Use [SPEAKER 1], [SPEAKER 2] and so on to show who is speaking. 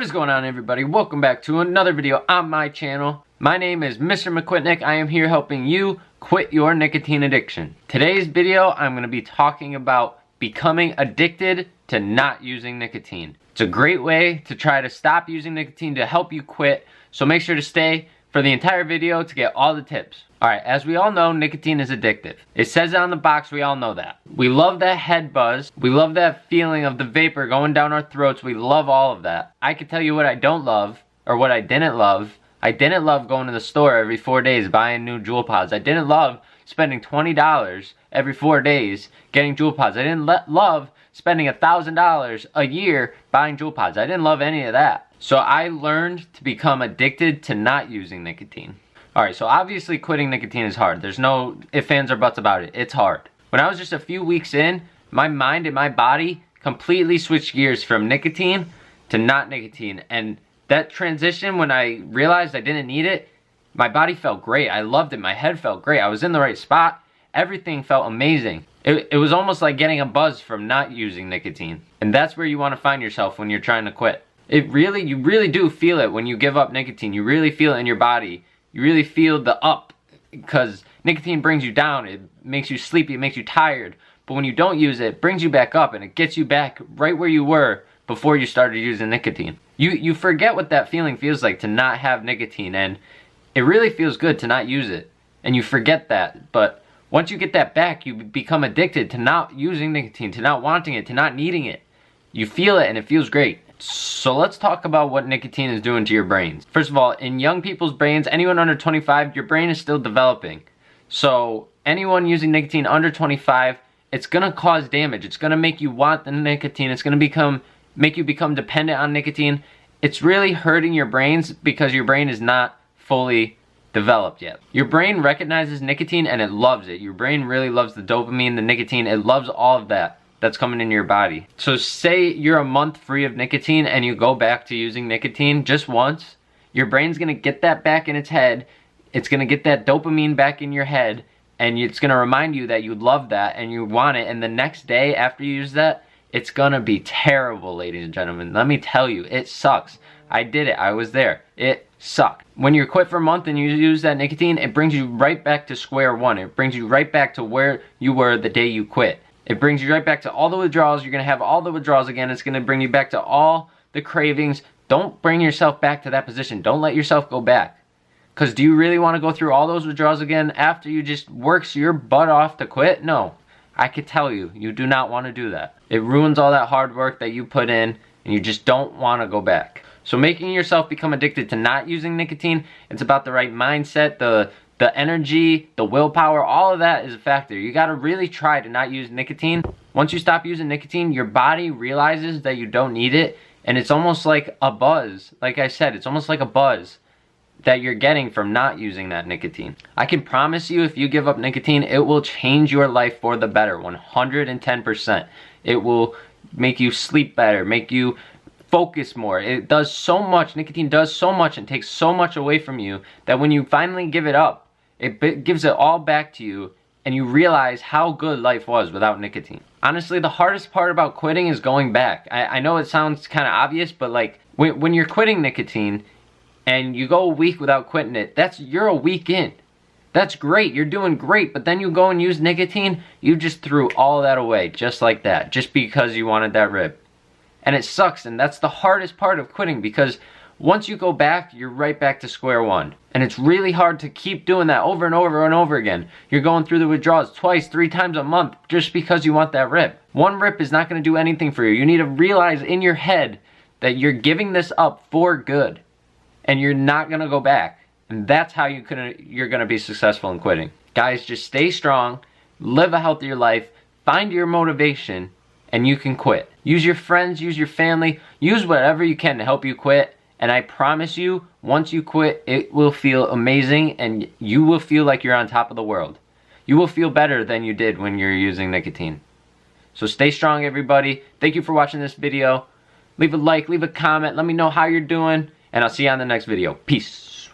[SPEAKER 1] is going on, everybody? Welcome back to another video on my channel. My name is Mr. McQuitnick. I am here helping you quit your nicotine addiction. Today's video, I'm going to be talking about becoming addicted to not using nicotine. It's a great way to try to stop using nicotine to help you quit, so make sure to stay for the entire video to get all the tips. Alright, as we all know, nicotine is addictive. It says it on the box, we all know that. We love that head buzz. We love that feeling of the vapor going down our throats. We love all of that. I can tell you what I don't love, or what I didn't love. I didn't love going to the store every 4 days buying new Juul pods. I didn't love spending $20 every 4 days getting Juul pods. I didn't love spending $1,000 a year buying Juul pods. I didn't love any of that. So I learned to become addicted to not using nicotine. Alright, so obviously quitting nicotine is hard. There's no ifs, ands, or buts about it. It's hard. When I was just a few weeks in, my mind and my body completely switched gears from nicotine to not nicotine. And that transition, when I realized I didn't need it, my body felt great. I loved it. My head felt great. I was in the right spot. Everything felt amazing. It was almost like getting a buzz from not using nicotine. And that's where you want to find yourself when you're trying to quit. You really do feel it when you give up nicotine. You really feel it in your body. You really feel the up, because nicotine brings you down. It makes you sleepy, it makes you tired. But when you don't use it, it brings you back up and it gets you back right where you were before you started using nicotine. You forget what that feeling feels like to not have nicotine, and it really feels good to not use it. And you forget that, but once you get that back, you become addicted to not using nicotine, to not wanting it, to not needing it. You feel it and it feels great. So let's talk about what nicotine is doing to your brains. First of all, in young people's brains, anyone under 25, your brain is still developing. So anyone using nicotine under 25, it's gonna cause damage. It's gonna make you want the nicotine. It's gonna make you become dependent on nicotine. It's really hurting your brains because your brain is not fully developed yet. Your brain recognizes nicotine and it loves it. Your brain really loves the dopamine, the nicotine. It loves all of that that's coming into your body. So say you're a month free of nicotine and you go back to using nicotine just once, your brain's gonna get that back in its head. It's gonna get that dopamine back in your head, and it's gonna remind you that you love that and you want it, and the next day after you use that, it's gonna be terrible, ladies and gentlemen. Let me tell you, it sucks. I did it, I was there. It sucked. When you quit for a month and you use that nicotine, it brings you right back to square one. It brings you right back to where you were the day you quit. It brings you right back to all the withdrawals. You're going to have all the withdrawals again. It's going to bring you back to all the cravings. Don't bring yourself back to that position. Don't let yourself go back. Because do you really want to go through all those withdrawals again after you just worked your butt off to quit? No. I could tell you, you do not want to do that. It ruins all that hard work that you put in, and you just don't want to go back. So making yourself become addicted to not using nicotine, it's about the right mindset, the energy, the willpower, all of that is a factor. You got to really try to not use nicotine. Once you stop using nicotine, your body realizes that you don't need it, and it's almost like a buzz. Like I said, it's almost like a buzz that you're getting from not using that nicotine. I can promise you, if you give up nicotine, it will change your life for the better, 110%. It will make you sleep better, make you focus more. It does so much. Nicotine does so much and takes so much away from you that when you finally give it up, it gives it all back to you, and you realize how good life was without nicotine. Honestly, the hardest part about quitting is going back. I know it sounds kind of obvious, but like when you're quitting nicotine and you go a week without quitting it, you're a week in. That's great. You're doing great. But then you go and use nicotine, you just threw all that away just like that, just because you wanted that rib. And it sucks, and that's the hardest part of quitting, because once you go back, you're right back to square one. And it's really hard to keep doing that over and over and over again. You're going through the withdrawals twice, 3 times a month just because you want that rip. One rip is not going to do anything for you. You need to realize in your head that you're giving this up for good, and you're not going to go back. And that's how you're going to be successful in quitting. Guys, just stay strong, live a healthier life, find your motivation, and you can quit. Use your friends, use your family, use whatever you can to help you quit. And I promise you, once you quit, it will feel amazing, and you will feel like you're on top of the world. You will feel better than you did when you're using nicotine. So stay strong, everybody. Thank you for watching this video. Leave a like, leave a comment, let me know how you're doing, and I'll see you on the next video. Peace.